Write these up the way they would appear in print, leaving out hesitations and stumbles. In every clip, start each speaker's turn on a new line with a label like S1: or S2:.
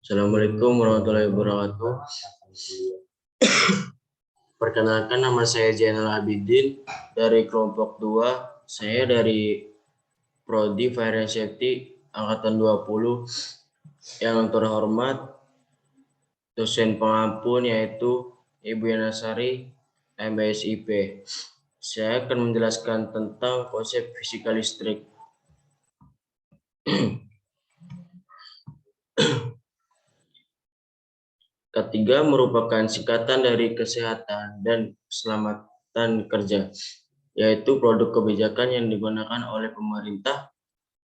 S1: Assalamualaikum warahmatullahi wabarakatuh. Perkenalkan, nama saya Zainal Abidin dari kelompok 2. Saya dari Prodi Fire and Safety angkatan 20. Yang terhormat dosen pengampun yaitu Ibu Yanasari, MSIP. Saya akan menjelaskan tentang konsep fisika listrik. Ketiga merupakan singkatan dari kesehatan dan keselamatan kerja, yaitu produk kebijakan yang digunakan oleh pemerintah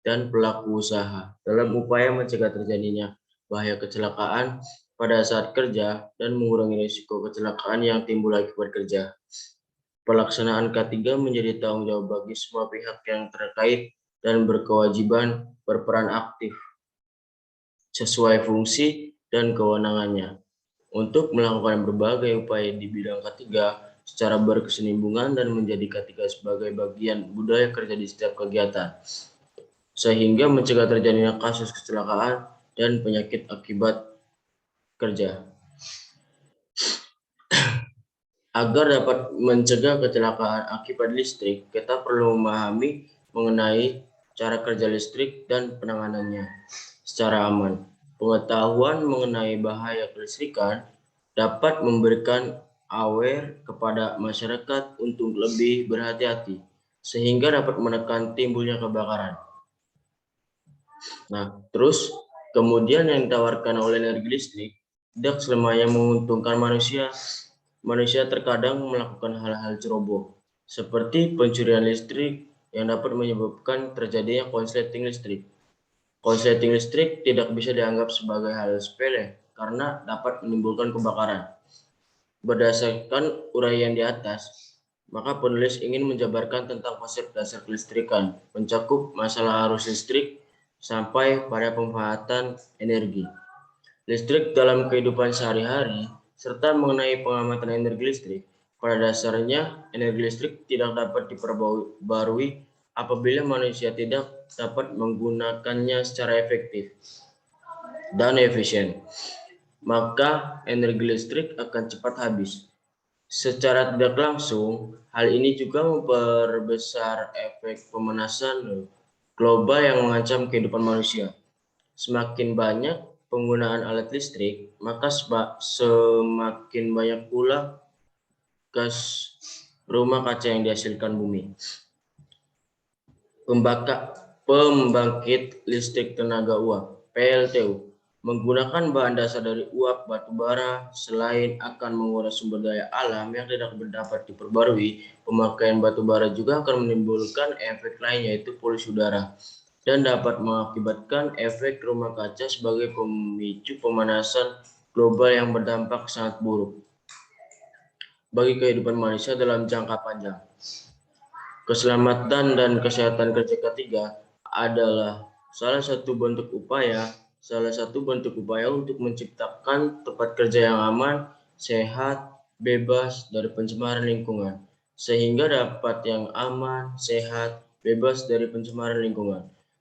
S1: dan pelaku usaha dalam upaya mencegah terjadinya bahaya kecelakaan pada saat kerja dan mengurangi risiko kecelakaan yang timbul akibat kerja. Pelaksanaan K3 menjadi tanggung jawab bagi semua pihak yang terkait dan berkewajiban berperan aktif sesuai fungsi dan kewenangannya untuk melakukan berbagai upaya di bidang K3 secara berkesinambungan dan menjadi K3 sebagai bagian budaya kerja di setiap kegiatan, sehingga mencegah terjadinya kasus kecelakaan dan penyakit akibat kerja. Agar dapat mencegah kecelakaan akibat listrik, kita perlu memahami mengenai cara kerja listrik dan penanganannya secara aman. Pengetahuan mengenai bahaya kelistrikan dapat memberikan aware kepada masyarakat untuk lebih berhati-hati, sehingga dapat menekan timbulnya kebakaran. Nah, terus kemudian yang ditawarkan oleh energi listrik tidak selamanya menguntungkan manusia. Manusia terkadang melakukan hal-hal ceroboh, seperti pencurian listrik yang dapat menyebabkan terjadinya konsleting listrik. Konsleting listrik tidak bisa dianggap sebagai hal sepele karena dapat menimbulkan kebakaran. Berdasarkan uraian di atas, maka penulis ingin menjabarkan tentang konsep dasar kelistrikan, mencakup masalah arus listrik sampai pada pemanfaatan energi listrik dalam kehidupan sehari-hari, serta mengenai pengamatan energi listrik. Pada dasarnya, energi listrik tidak dapat diperbarui apabila manusia tidak dapat menggunakannya secara efektif dan efisien. Maka energi listrik akan cepat habis. Secara tidak langsung, hal ini juga memperbesar efek pemanasan global yang mengancam kehidupan manusia. Semakin banyak penggunaan alat listrik, maka semakin banyak pula gas rumah kaca yang dihasilkan bumi. Pembangkit listrik tenaga uap (PLTU) menggunakan bahan dasar dari uap batu bara. Selain akan menguras sumber daya alam yang tidak dapat diperbarui, pemakaian batu bara juga akan menimbulkan efek lain, yaitu polusi udara, dan dapat mengakibatkan efek rumah kaca sebagai pemicu pemanasan global yang berdampak sangat buruk bagi kehidupan manusia dalam jangka panjang. Keselamatan dan kesehatan kerja ketiga adalah salah satu bentuk upaya untuk menciptakan tempat kerja yang aman, sehat, bebas dari pencemaran lingkungan,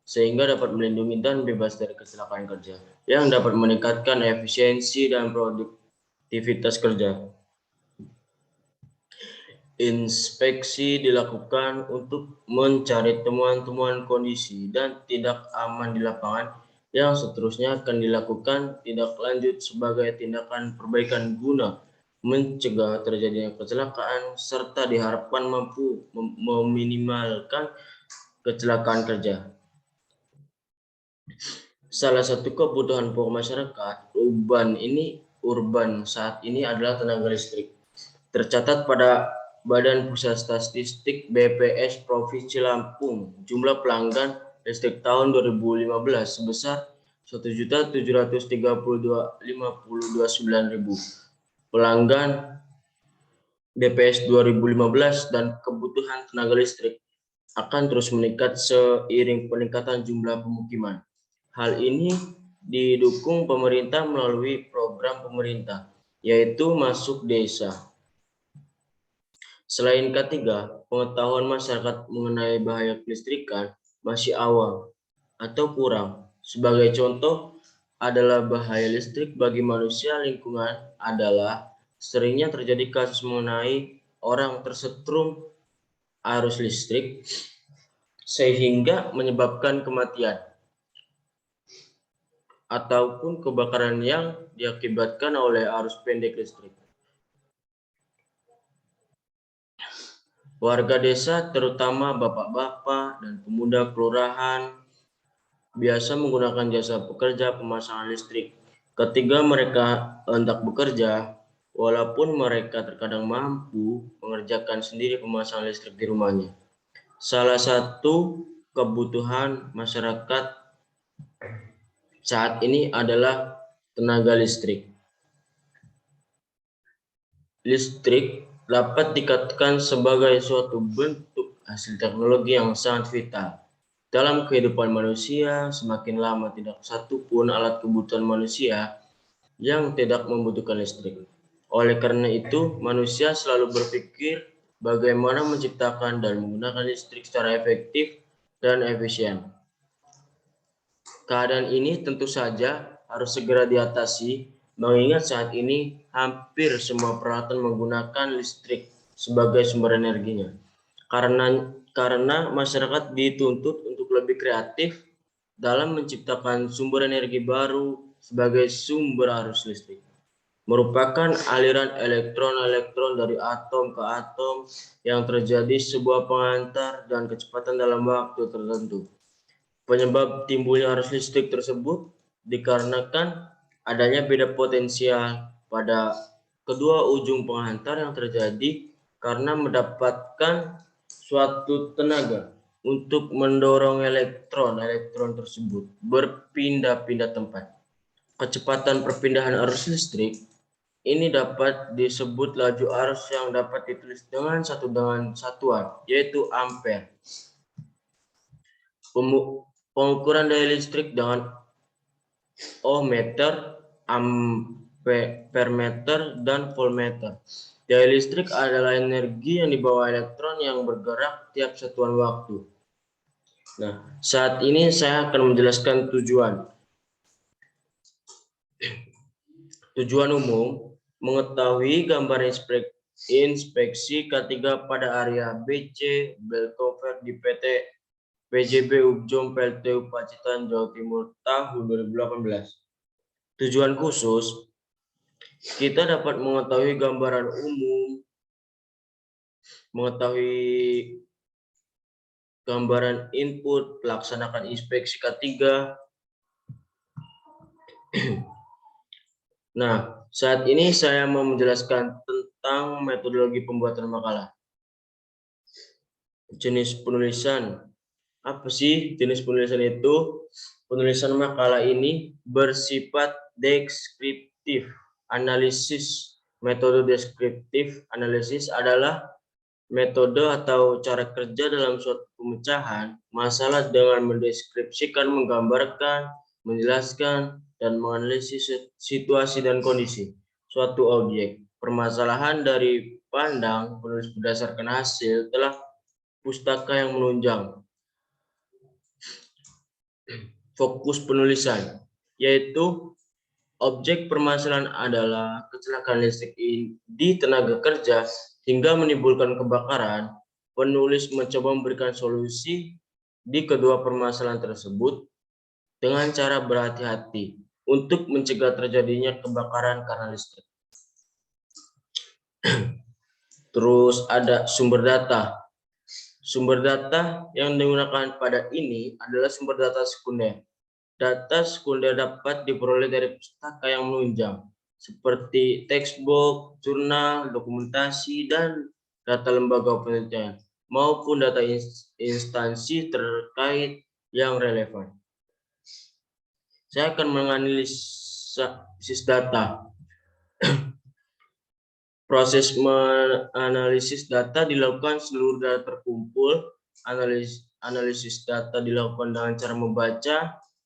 S1: sehingga dapat melindungi dan bebas dari kecelakaan kerja, yang dapat meningkatkan efisiensi dan produktivitas kerja. Inspeksi dilakukan untuk mencari temuan-temuan kondisi dan tidak aman di lapangan, yang seterusnya akan dilakukan tindak lanjut sebagai tindakan perbaikan guna mencegah terjadinya kecelakaan serta diharapkan mampu meminimalkan kecelakaan kerja. Salah satu kebutuhan pokok masyarakat urban saat ini adalah tenaga listrik. Tercatat pada Badan Pusat Statistik BPS Provinsi Lampung, jumlah pelanggan listrik tahun 2015 sebesar 1.732.529.000 pelanggan BPS 2015, dan kebutuhan tenaga listrik akan terus meningkat seiring peningkatan jumlah pemukiman. Hal ini didukung pemerintah melalui program pemerintah, yaitu Masuk Desa. Selain K3, pengetahuan masyarakat mengenai bahaya kelistrikan masih awam atau kurang. Sebagai contoh, adalah bahaya listrik bagi manusia lingkungan adalah seringnya terjadi kasus mengenai orang tersetrum arus listrik sehingga menyebabkan kematian ataupun kebakaran yang diakibatkan oleh arus pendek listrik. Warga desa, terutama bapak-bapak dan pemuda kelurahan, biasa menggunakan jasa pekerja pemasangan listrik. Ketika mereka hendak bekerja, walaupun mereka terkadang mampu mengerjakan sendiri pemasangan listrik di rumahnya. Salah satu kebutuhan masyarakat saat ini adalah tenaga listrik. Listrik dapat dikatakan sebagai suatu bentuk hasil teknologi yang sangat vital dalam kehidupan manusia. Semakin lama tidak satu pun alat kebutuhan manusia yang tidak membutuhkan listrik. Oleh karena itu, manusia selalu berpikir bagaimana menciptakan dan menggunakan listrik secara efektif dan efisien. Keadaan ini tentu saja harus segera diatasi, mengingat saat ini hampir semua peralatan menggunakan listrik sebagai sumber energinya. Karena masyarakat dituntut untuk lebih kreatif dalam menciptakan sumber energi baru sebagai sumber arus listrik. Merupakan aliran elektron-elektron dari atom ke atom yang terjadi sebuah pengantar dan kecepatan dalam waktu tertentu. Penyebab timbulnya arus listrik tersebut dikarenakan adanya beda potensial pada kedua ujung penghantar yang terjadi karena mendapatkan suatu tenaga untuk mendorong elektron tersebut berpindah-pindah tempat. Kecepatan perpindahan arus listrik ini dapat disebut laju arus yang dapat ditulis dengan satuan, yaitu ampere. Pengukuran daya listrik dengan ohmmeter, ampermeter, dan voltmeter. Daya listrik adalah energi yang dibawa elektron yang bergerak tiap satuan waktu. Nah, saat ini saya akan menjelaskan tujuan. Tujuan umum, mengetahui gambar inspeksi K3 pada area BC Belcover di PT PJB Ubjom PLTU Pacitan, Jawa Timur tahun 2018. Tujuan khusus, kita dapat mengetahui gambaran umum, mengetahui gambaran input, pelaksanakan inspeksi K3. Nah, saat ini saya mau menjelaskan tentang metodologi pembuatan makalah. Jenis penulisan. Apa sih jenis penulisan itu? Penulisan makalah ini bersifat deskriptif analisis. Metode deskriptif analisis adalah metode atau cara kerja dalam suatu pemecahan masalah dengan mendeskripsikan, menggambarkan, menjelaskan, dan menganalisis situasi dan kondisi suatu objek. Permasalahan dari pandang penulis berdasarkan hasil telah pustaka yang menunjang. Fokus penulisan, yaitu objek permasalahan adalah kecelakaan listrik di tenaga kerja hingga menimbulkan kebakaran. Penulis mencoba memberikan solusi di kedua permasalahan tersebut dengan cara berhati-hati untuk mencegah terjadinya kebakaran karena listrik. Terus ada sumber data. Sumber data yang digunakan pada ini adalah sumber data sekunder. Data sekunder dapat diperoleh dari pustaka yang menunjang, seperti textbook, jurnal, dokumentasi, dan data lembaga penelitian, maupun data instansi terkait yang relevan. Saya akan menganalisis data. Proses menganalisis data dilakukan seluruh data terkumpul. Analisis data dilakukan dengan cara membaca,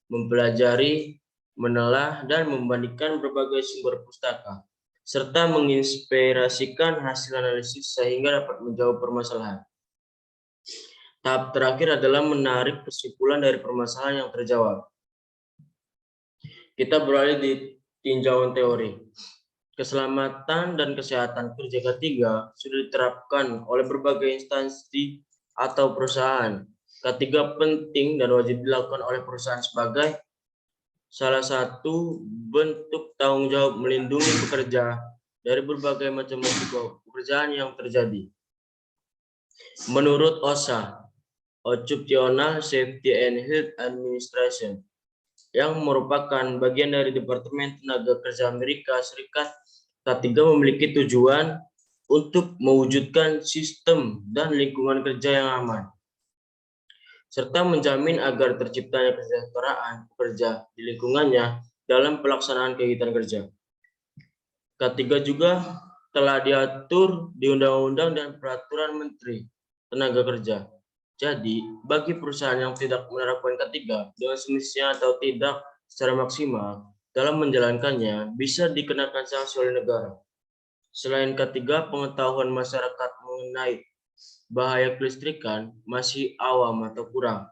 S1: mempelajari, menelah, dan membandingkan berbagai sumber pustaka, serta menginspirasikan hasil analisis sehingga dapat menjawab permasalahan. Tahap terakhir adalah menarik kesimpulan dari permasalahan yang terjawab. Kita beralih di tinjauan teori. Keselamatan dan kesehatan kerja ketiga sudah diterapkan oleh berbagai instansi atau perusahaan. Ketiga penting dan wajib dilakukan oleh perusahaan sebagai salah satu bentuk tanggung jawab melindungi pekerja dari berbagai macam risiko pekerjaan yang terjadi. Menurut OSHA, Occupational Safety and Health Administration, yang merupakan bagian dari Departemen Tenaga Kerja Amerika Serikat, K3 memiliki tujuan untuk mewujudkan sistem dan lingkungan kerja yang aman, serta menjamin agar terciptanya kesejahteraan pekerja di lingkungannya dalam pelaksanaan kegiatan kerja. K3 juga telah diatur di Undang-Undang dan Peraturan Menteri Tenaga Kerja. Jadi, bagi perusahaan yang tidak menerapkan K3 dengan semestinya atau tidak secara maksimal dalam menjalankannya, bisa dikenakan sanksi oleh negara. Selain K3, pengetahuan masyarakat mengenai bahaya kelistrikan masih awam atau kurang.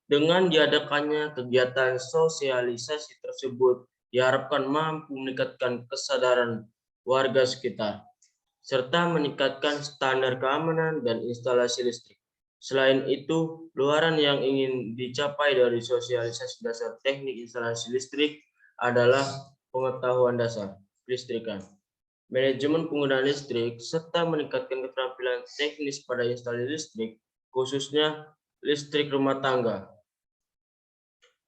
S1: Dengan diadakannya kegiatan sosialisasi tersebut, diharapkan mampu meningkatkan kesadaran warga sekitar, serta meningkatkan standar keamanan dan instalasi listrik. Selain itu, luaran yang ingin dicapai dari sosialisasi dasar teknik instalasi listrik adalah pengetahuan dasar kelistrikan, manajemen penggunaan listrik, serta meningkatkan keterampilan teknis pada instalasi listrik, khususnya listrik rumah tangga.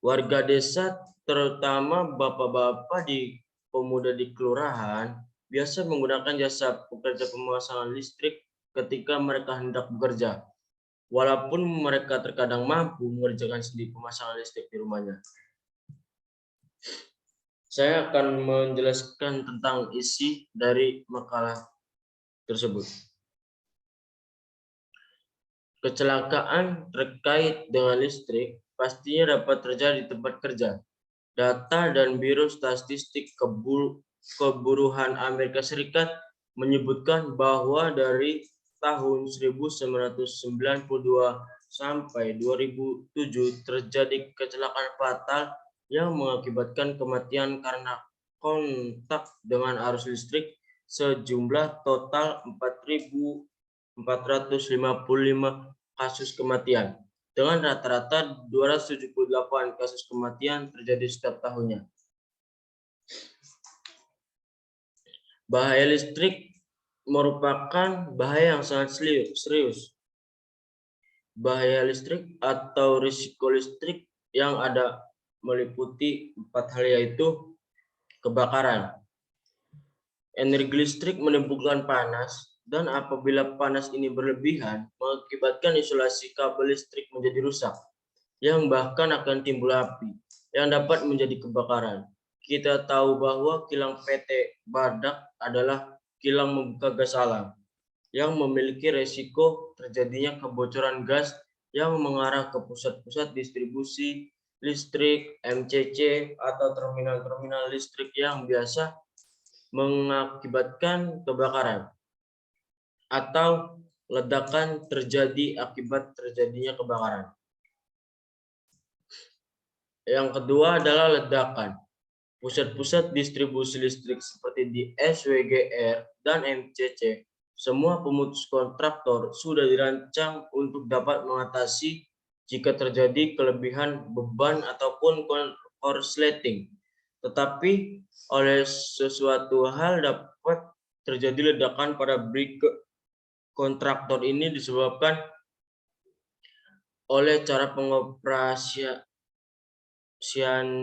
S1: Warga desa, terutama bapak-bapak pemuda di kelurahan, biasa menggunakan jasa pekerja pemasangan listrik ketika mereka hendak bekerja, walaupun mereka terkadang mampu mengerjakan sendiri pemasangan listrik di rumahnya. Saya akan menjelaskan tentang isi dari makalah tersebut. Kecelakaan terkait dengan listrik pastinya dapat terjadi di tempat kerja. Data dan Biro Statistik Keburuhan Amerika Serikat menyebutkan bahwa dari tahun 1992 sampai 2007 terjadi kecelakaan fatal yang mengakibatkan kematian karena kontak dengan arus listrik sejumlah total 4.455 kasus kematian, dengan rata-rata 278 kasus kematian terjadi setiap tahunnya. Bahaya listrik merupakan bahaya yang sangat serius. Bahaya listrik atau risiko listrik yang ada meliputi 4 hal, yaitu kebakaran. Energi listrik menimbulkan panas, dan apabila panas ini berlebihan, mengakibatkan isolasi kabel listrik menjadi rusak, yang bahkan akan timbul api, yang dapat menjadi kebakaran. Kita tahu bahwa kilang PT Badak adalah kilang membuka gas alam, yang memiliki resiko terjadinya kebocoran gas yang mengarah ke pusat-pusat distribusi listrik, MCC, atau terminal-terminal listrik yang biasa mengakibatkan kebakaran atau ledakan terjadi akibat terjadinya kebakaran. Yang kedua adalah ledakan. Pusat-pusat distribusi listrik seperti di SWGR dan MCC, semua pemutus kontraktor sudah dirancang untuk dapat mengatasi jika terjadi kelebihan beban ataupun korsleting. Tetapi oleh sesuatu hal dapat terjadi ledakan pada breaker kontraktor ini disebabkan oleh cara pengoperasian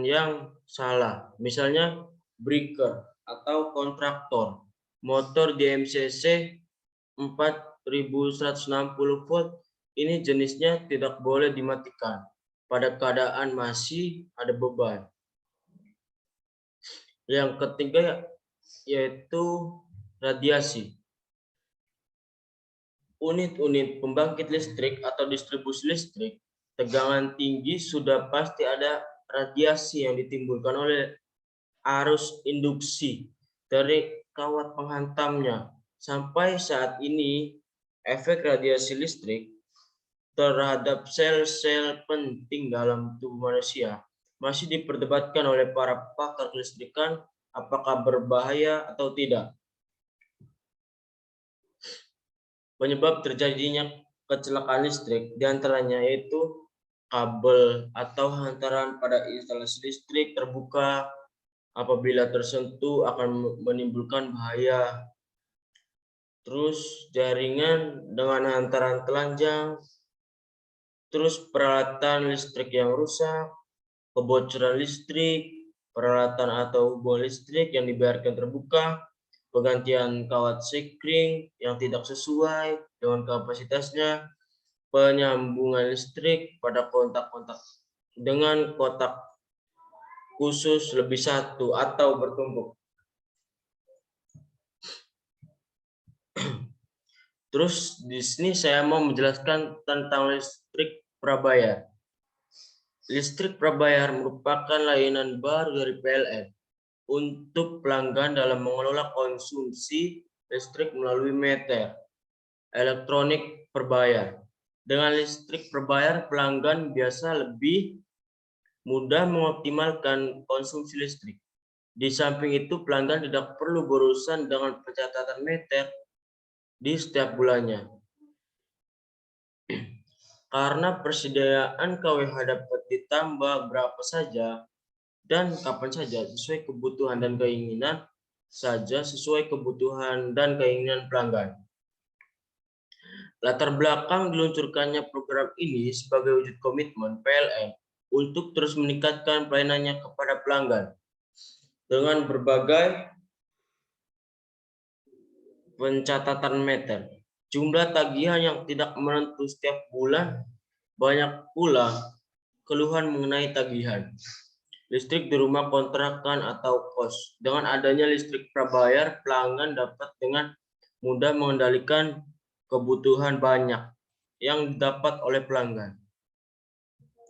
S1: yang salah. Misalnya breaker atau kontraktor motor di MCC 4160 volt ini jenisnya tidak boleh dimatikan pada keadaan masih ada beban. Yang ketiga yaitu radiasi. Unit-unit pembangkit listrik atau distribusi listrik tegangan tinggi sudah pasti ada radiasi yang ditimbulkan oleh arus induksi dari kawat penghantamnya. Sampai saat ini, efek radiasi listrik terhadap sel-sel penting dalam tubuh manusia masih diperdebatkan oleh para pakar kelistrikan apakah berbahaya atau tidak. Penyebab terjadinya kecelakaan listrik diantaranya yaitu kabel atau hantaran pada instalasi listrik terbuka apabila tersentuh akan menimbulkan bahaya. Terus jaringan dengan hantaran telanjang, terus peralatan listrik yang rusak, kebocoran listrik, peralatan atau hubungan listrik yang dibiarkan terbuka, penggantian kawat sekring yang tidak sesuai dengan kapasitasnya, penyambungan listrik pada kontak-kontak dengan kotak khusus lebih satu atau bertumpuk. Terus di sini saya mau menjelaskan tentang listrik prabayar. Listrik prabayar merupakan layanan baru dari PLN untuk pelanggan dalam mengelola konsumsi listrik melalui meter elektronik berbayar. Dengan listrik berbayar, pelanggan biasa lebih mudah mengoptimalkan konsumsi listrik. Di samping itu, pelanggan tidak perlu berurusan dengan pencatatan meter di setiap bulannya. Karena persediaan KWH dapat ditambah berapa saja dan kapan saja sesuai kebutuhan dan keinginan sesuai kebutuhan dan keinginan pelanggan. Latar belakang diluncurkannya program ini sebagai wujud komitmen PLN untuk terus meningkatkan pelayanannya kepada pelanggan dengan berbagai pencatatan meter. Jumlah tagihan yang tidak menentu setiap bulan, banyak pula keluhan mengenai tagihan listrik di rumah kontrakan atau kos. Dengan adanya listrik prabayar, pelanggan dapat dengan mudah mengendalikan kebutuhan banyak yang didapat oleh pelanggan.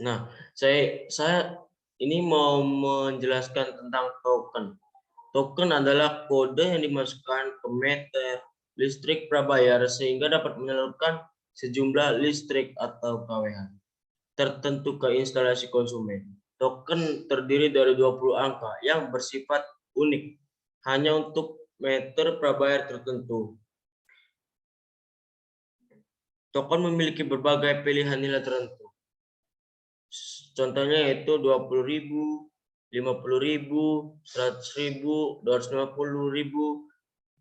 S1: Nah, saya ini mau menjelaskan tentang token. Token adalah kode yang dimasukkan ke meter listrik prabayar sehingga dapat menyalurkan sejumlah listrik atau KWH tertentu ke instalasi konsumen. Token terdiri dari 20 angka yang bersifat unik hanya untuk meter prabayar tertentu. Token memiliki berbagai pilihan nilai tertentu. Contohnya yaitu 20.000, 50.000, 100.000, 250.000,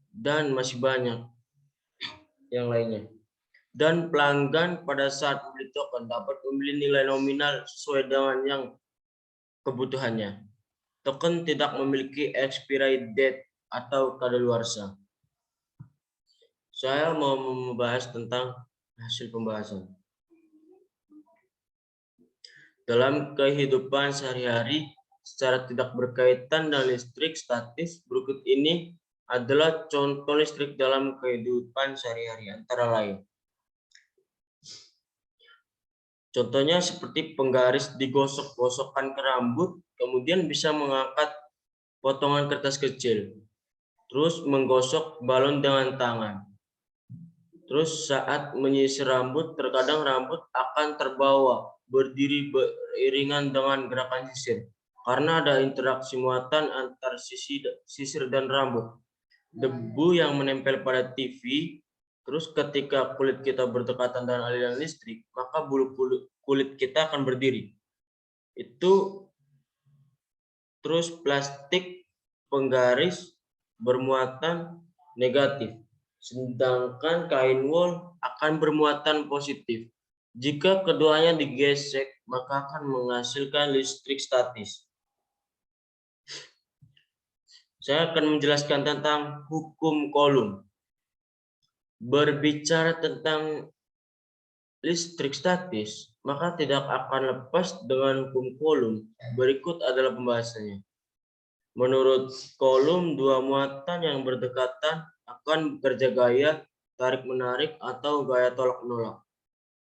S1: dan masih banyak yang lainnya. Dan pelanggan pada saat membeli token dapat memilih nilai nominal sesuai dengan yang kebutuhannya. Token tidak memiliki expiry date atau kadaluarsa. Saya mau membahas tentang hasil pembahasan. Dalam kehidupan sehari-hari secara tidak berkaitan dengan listrik statis, berikut ini adalah contoh listrik dalam kehidupan sehari-hari antara lain. Contohnya seperti penggaris digosok-gosokkan ke rambut, kemudian bisa mengangkat potongan kertas kecil, terus menggosok balon dengan tangan. Terus saat menyisir rambut, terkadang rambut akan terbawa berdiri beriringan dengan gerakan sisir. Karena ada interaksi muatan antar sisir dan rambut. Debu yang menempel pada TV, terus ketika kulit kita berdekatan dengan aliran listrik, maka bulu kulit kita akan berdiri. Itu terus plastik penggaris bermuatan negatif. Sedangkan kain wol akan bermuatan positif. Jika keduanya digesek, maka akan menghasilkan listrik statis. Saya akan menjelaskan tentang hukum Coulomb. Berbicara tentang listrik statis, maka tidak akan lepas dengan hukum Coulomb. Berikut adalah pembahasannya. Menurut Coulomb, dua muatan yang berdekatan akan bekerja gaya tarik-menarik atau gaya tolak-menolak.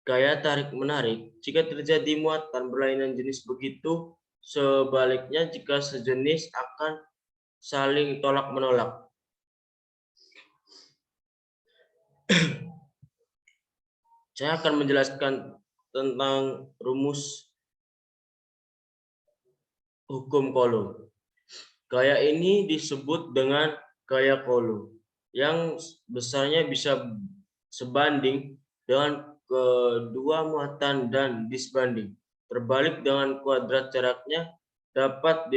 S1: Gaya tarik-menarik jika terjadi muatan berlainan jenis begitu, sebaliknya jika sejenis akan saling tolak-menolak. Saya akan menjelaskan tentang rumus hukum Coulomb. Gaya ini disebut dengan gaya Coulomb, yang besarnya bisa sebanding dengan kedua muatan dan disbanding. Terbalik dengan kuadrat jaraknya dapat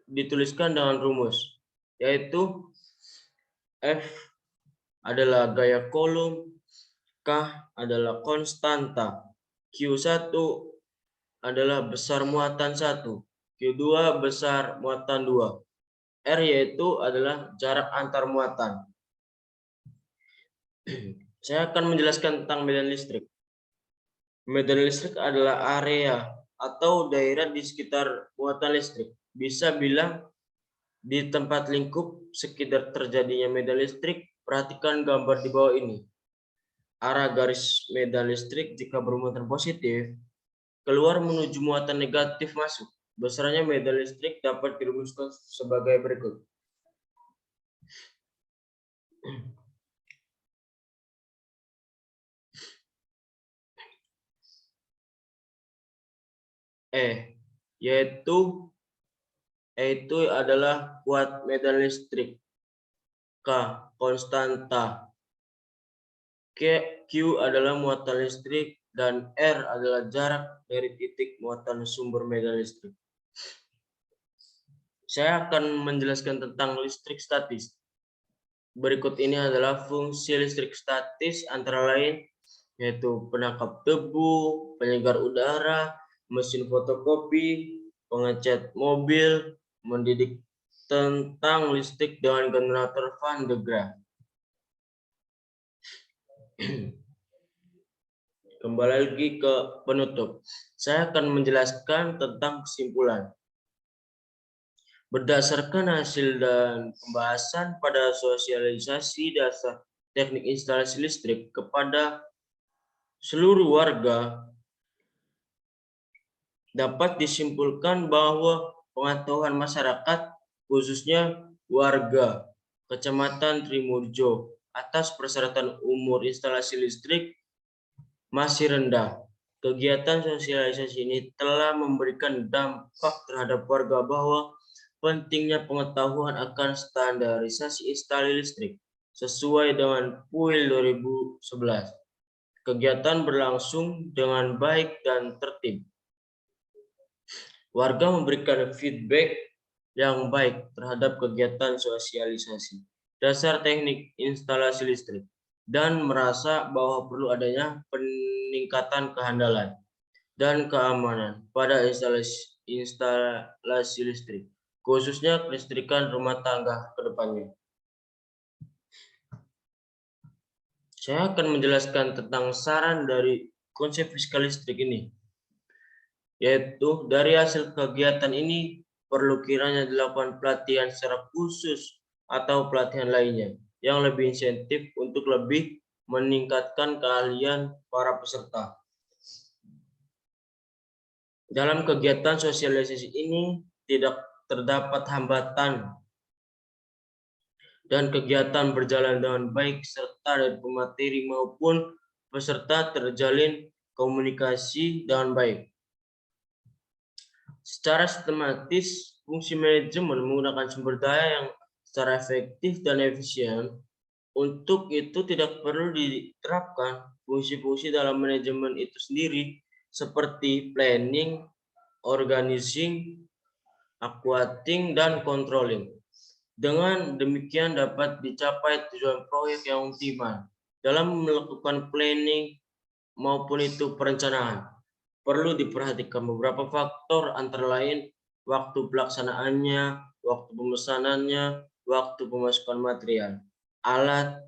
S1: dituliskan dengan rumus, yaitu F adalah gaya Coulomb, K adalah konstanta, Q1 adalah besar muatan 1, Q2 besar muatan 2, R yaitu adalah jarak antar muatan. Saya akan menjelaskan tentang medan listrik. Medan listrik adalah area atau daerah di sekitar muatan listrik. Bisa bilang di tempat lingkup sekitar terjadinya medan listrik. Perhatikan gambar di bawah ini. Arah garis medan listrik jika bermuatan positif keluar menuju muatan negatif masuk. Besarnya medan listrik dapat dirumuskan sebagai berikut. yaitu adalah kuat medan listrik, K konstanta, Q adalah muatan listrik, dan R adalah jarak dari titik muatan sumber medan listrik. Saya akan menjelaskan tentang listrik statis. Berikut ini adalah fungsi listrik statis antara lain yaitu penangkap debu, penyegar udara, mesin fotokopi, pengecat mobil, mendidik tentang listrik dengan generator Van de Graaff. Kembali lagi ke penutup. Saya akan menjelaskan tentang kesimpulan. Berdasarkan hasil dan pembahasan pada sosialisasi dasar teknik instalasi listrik kepada seluruh warga, dapat disimpulkan bahwa pengetahuan masyarakat, khususnya warga Kecamatan Trimurjo atas persyaratan umur instalasi listrik masih rendah. Kegiatan sosialisasi ini telah memberikan dampak terhadap warga bahwa pentingnya pengetahuan akan standarisasi instalasi listrik sesuai dengan PUIL 2011. Kegiatan berlangsung dengan baik dan tertib. Warga memberikan feedback yang baik terhadap kegiatan sosialisasi dasar teknik instalasi listrik dan merasa bahwa perlu adanya peningkatan kehandalan dan keamanan pada instalasi listrik, khususnya kelistrikan rumah tangga ke depannya. Saya akan menjelaskan tentang saran dari konsep fiskal listrik ini, yaitu dari hasil kegiatan ini perlu kiranya dilakukan pelatihan secara khusus atau pelatihan lainnya yang lebih insentif untuk lebih meningkatkan keahlian para peserta. Dalam kegiatan sosialisasi ini tidak terdapat hambatan dan kegiatan berjalan dengan baik serta dari pemateri maupun peserta terjalin komunikasi dengan baik. Secara sistematis, fungsi manajemen menggunakan sumber daya yang secara efektif dan efisien. Untuk itu tidak perlu diterapkan fungsi-fungsi dalam manajemen itu sendiri seperti planning, organizing, aquating, dan controlling. Dengan demikian dapat dicapai tujuan proyek yang optimal. Dalam melakukan planning maupun itu perencanaan, perlu diperhatikan beberapa faktor antara lain waktu pelaksanaannya, waktu pemesanannya, waktu pemasukan material, alat,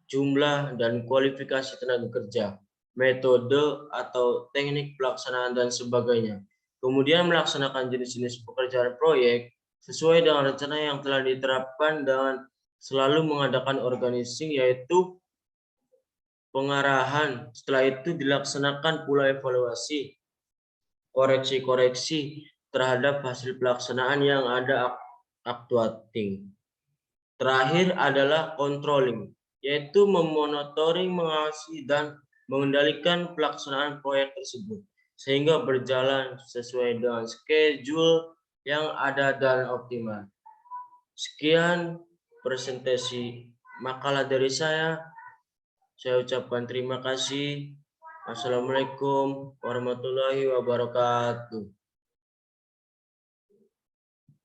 S1: jumlah, dan kualifikasi tenaga kerja, metode atau teknik pelaksanaan, dan sebagainya. Kemudian melaksanakan jenis-jenis pekerjaan proyek sesuai dengan rencana yang telah diterapkan dan selalu mengadakan organizing yaitu pengarahan. Setelah itu dilaksanakan pula evaluasi, koreksi-koreksi terhadap hasil pelaksanaan yang ada actuating. Terakhir adalah controlling, yaitu memonitoring, mengawasi, dan mengendalikan pelaksanaan proyek tersebut sehingga berjalan sesuai dengan schedule yang ada dan optimal. Sekian presentasi makalah dari saya. Saya ucapkan terima kasih. Assalamualaikum warahmatullahi wabarakatuh.